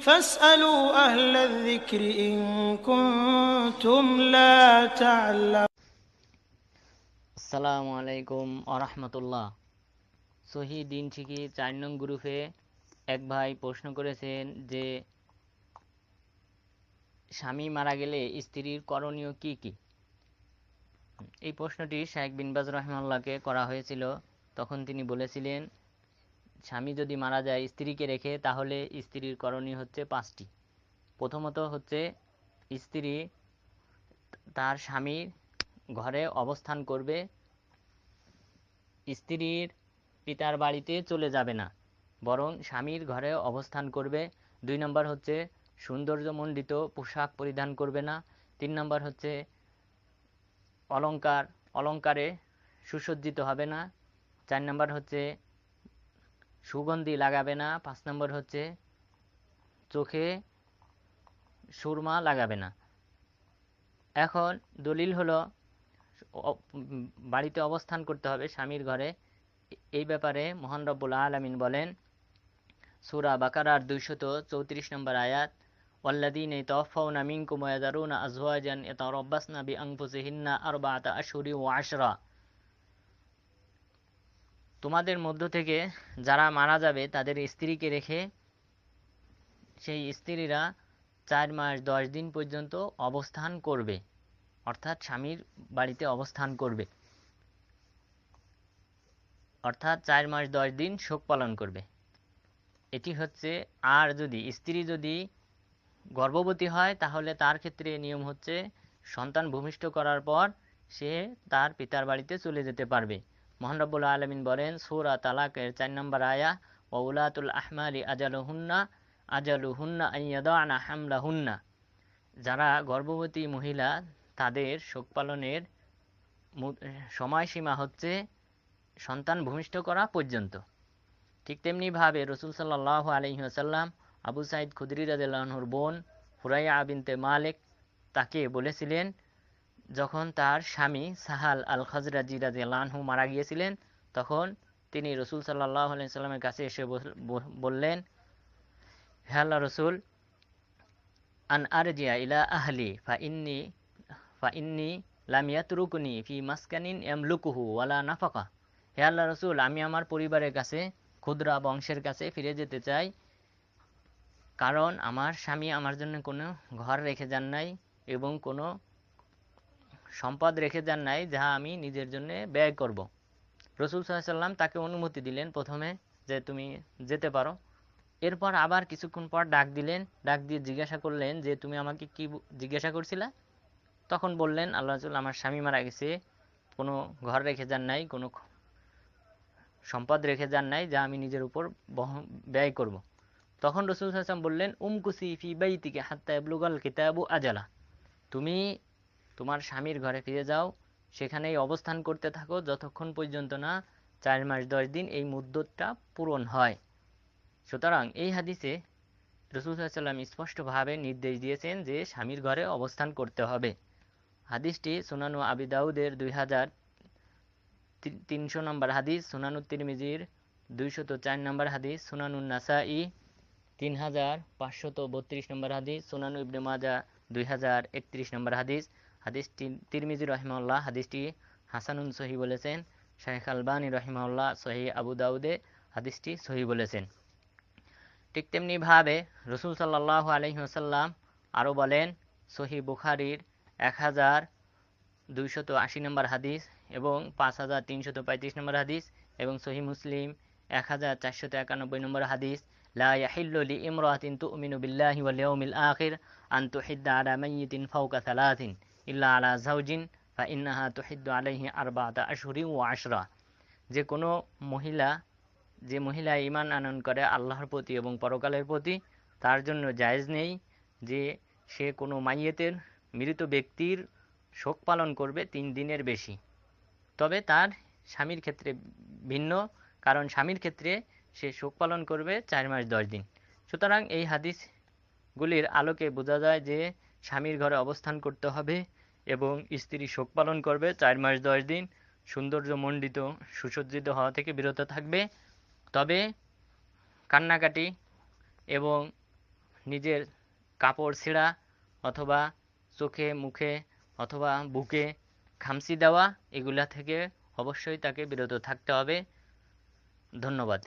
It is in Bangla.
فاسألوا أهل الذكر إن كنتم لا تعلمون আসসালামু আলাইকুম আরহামতুল্লাহ। সহি দিন ঠিকই 4 নং গ্রুপে এক ভাই প্রশ্ন করেছেন যে স্বামী মারা গেলে স্ত্রীর করণীয় কি কি। এই প্রশ্নটি শাইখ বিন বাজ রাহিমাহুল্লাহকে করা হয়েছিল। তখন তিনি বলেছিলেন, স্বামী যদি মারা যায় স্ত্রীকে রেখে, তাহলে স্ত্রীর করণীয় হচ্ছে 5টি। প্রথমত হচ্ছে, স্ত্রী তার স্বামীর ঘরে অবস্থান করবে, স্ত্রীর পিতার বাড়িতে চলে যাবে না, বরং স্বামীর ঘরে অবস্থান করবে। 2 নম্বর হচ্ছে, সৌন্দর্যমণ্ডিত পোশাক পরিধান করবে না। 3 নম্বর হচ্ছে, অলঙ্কারে সুসজ্জিত হবে না। 4 নম্বর হচ্ছে, সুগন্ধি লাগাবে না। 5 নম্বর হচ্ছে, চোখে সুরমা লাগাবে না। এখন দলিল হলো, বাড়িতে অবস্থান করতে হবে স্বামীর ঘরে। এই ব্যাপারে মহান রব্বুল আলামিন বলেন সূরা বাকারার 234 নম্বর আয়াত, ওয়াল্লাযীনা ইয়াতাওয়াফাউনা মিনকুম ওয়া ইয়াযারুনা আযওয়াজান ইয়াতারাব্বাসনা বিআনফুসিহিন্না আরবাআতা আশহুরি ওয়া আশরা। তোমাদের মধ্য থেকে যারা মারা যাবে তাদের স্ত্রীকে রেখে সেই স্ত্রীরা 4 মাস 10 দিন পর্যন্ত অবস্থান করবে, অর্থাৎ স্বামীর বাড়িতে অবস্থান করবে, অর্থাৎ 4 মাস 10 দিন শোক পালন করবে। এটি হচ্ছে, আর যদি স্ত্রী গর্ভবতী হয় তাহলে তার ক্ষেত্রে নিয়ম হচ্ছে, সন্তান ভূমিষ্ঠ করার পর সে তার পিতার বাড়িতে চলে যেতে পারবে। মহান রব্বুল আলামিন বলেন সূরা তালাকের 4 নম্বর আয়া, ওয়া উলাতুল আহমালি আজালুহুন্না আইয়াদানা হামলাহুন্না। যারা গর্ভবতী মহিলা তাদের শোক পালনের সময়সীমা হচ্ছে সন্তান ভূমিষ্ঠ করা পর্যন্ত। ঠিক তেমনিভাবে রাসূল সাল্লাল্লাহু আলাইহি ওয়াসাল্লাম আবু সাঈদ খুদরি রাদিয়াল্লাহু আনহুর বোন হুরাইয়া বিনতে মালিক তাকে বলেছিলেন, যখন তার স্বামী সাহাল আল খাজরাজি রাদিয়াল্লাহু আনহু মারা গিয়েছিলেন, তখন তিনি রাসূল সাল্লাল্লাহু আলাইহি ওয়াসাল্লামের কাছে এসে বললেন, হে আল্লাহর রাসূল, আন আরজিয়া ইলা আহলি ফা ইন্নী লাম ইয়াতরুকুনি ফি মাসকানিন ইয়ামলুকুহু ওয়ালা নাফাকা। হে আল্লাহর রাসূল, আমি আমার পরিবারের কাছে, ক্ষুদ্রা বংশের কাছে ফিরে যেতে চাই, কারণ আমার স্বামী আমার জন্য কোনো ঘর রেখে যান নাই এবং কোনো সম্পদ রেখে যান নাই যা আমি নিজের জন্য ব্যয় করব। রাসূল সাল্লাল্লাহু আলাইহি ওয়াসাল্লাম তাকে অনুমতি দিলেন প্রথমে, যে তুমি যেতে পারো। এরপর আবার কিছুক্ষণ পর ডাক দিলেন, ডাক দিয়ে জিজ্ঞাসা করলেন যে তুমি আমাকে কি জিজ্ঞাসা করছিলা। তখন বললেন, আল্লাহ রাসূল, আমার স্বামী মারা গেছে, কোনো ঘর রেখে যান নাই, কোনো সম্পদ রেখে যান নাই যা আমি নিজের উপর ব্যয় করব। তখন রাসূল সাল্লাল্লাহু আলাইহি ওয়াসাল্লাম বললেন, উমকুসি ফি বাইতিকা হাত্তা ইয়াবলুগাল কিতাবু আজালা। তুমি তোমার স্বামীর ঘরে ফিরে যাও, সেখানেই অবস্থান করতে থাকো যতক্ষণ পর্যন্ত না 4 মাস 10 দিন এই মুদ্দতটা পূরণ হয়। সুতরাং এই হাদিসে রাসূল সাল্লাল্লাহু আলাইহি ওয়াসাল্লাম স্পষ্টভাবে নির্দেশ দিয়েছেন যে স্বামীর ঘরে অবস্থান করতে হবে। হাদিসটি সুনানু আবি দাউদের 2300 নম্বর হাদিস, সুনানু তিরমিজির 204 নম্বর হাদিস, সুনানুন নাসাই 3532 নম্বর হাদিস, সুনানু ইবনে মাজাহ 2031 নম্বর হাদিস। হাদিসটি তিরমিজি রাহিমাহুল্লাহ হাদিসটি হাসানুন সহি বলেছেন। শাইখ আলবানী রাহিমাহুল্লাহ সহি আবু দাউদে হাদিসটি সহি বলেছেন। ঠিক তেমনিভাবে রাসূল সাল্লাল্লাহু আলাইহি ওয়াসাল্লাম আরও বলেন, সহি বুখারীর 1280 নম্বর হাদিস এবং 5335 নম্বর হাদিস এবং সহি মুসলিম 1491 নম্বর হাদিস, লা ইয়াহিল্লু লিইমরাতিন তুমিনু বিল্লাহি ওয়াল ইয়াউমিল আখির আন তুহিদ্দা আলা মাইয়িতিন ফাওকা সালাসিন ইল্লা আলা যাওজিন ফাইন্নাহা তুহিদ্দু আলাইহি আরবাআতা আশহুরিন ওয়া আশরা। যে মহিলা ঈমান আনয়ন করে আল্লাহর প্রতি এবং পরকালের প্রতি, তার জন্য জায়েজ নেই যে সে কোনো মৃত ব্যক্তির শোক পালন করবে 3 দিনের বেশি। তবে তার স্বামীর ক্ষেত্রে ভিন্ন, কারণ স্বামীর ক্ষেত্রে সে শোক পালন করবে 4 মাস 10 দিন। সুতরাং এই হাদিসগুলির আলোকে বোঝা যায় যে স্বামীর ঘরে অবস্থান করতে হবে এবং স্ত্রী শোক পালন করবে 4 মাস 10 দিন, সৌন্দর্যমণ্ডিত সুসজ্জিত হওয়া থেকে বিরত থাকবে। তবে কান্নাকাটি এবং নিজের কাপড় ছেঁড়া অথবা চোখে মুখে অথবা বুকে খামচি দেওয়া এগুলা থেকে অবশ্যই তাকে বিরত থাকতে হবে। ধন্যবাদ।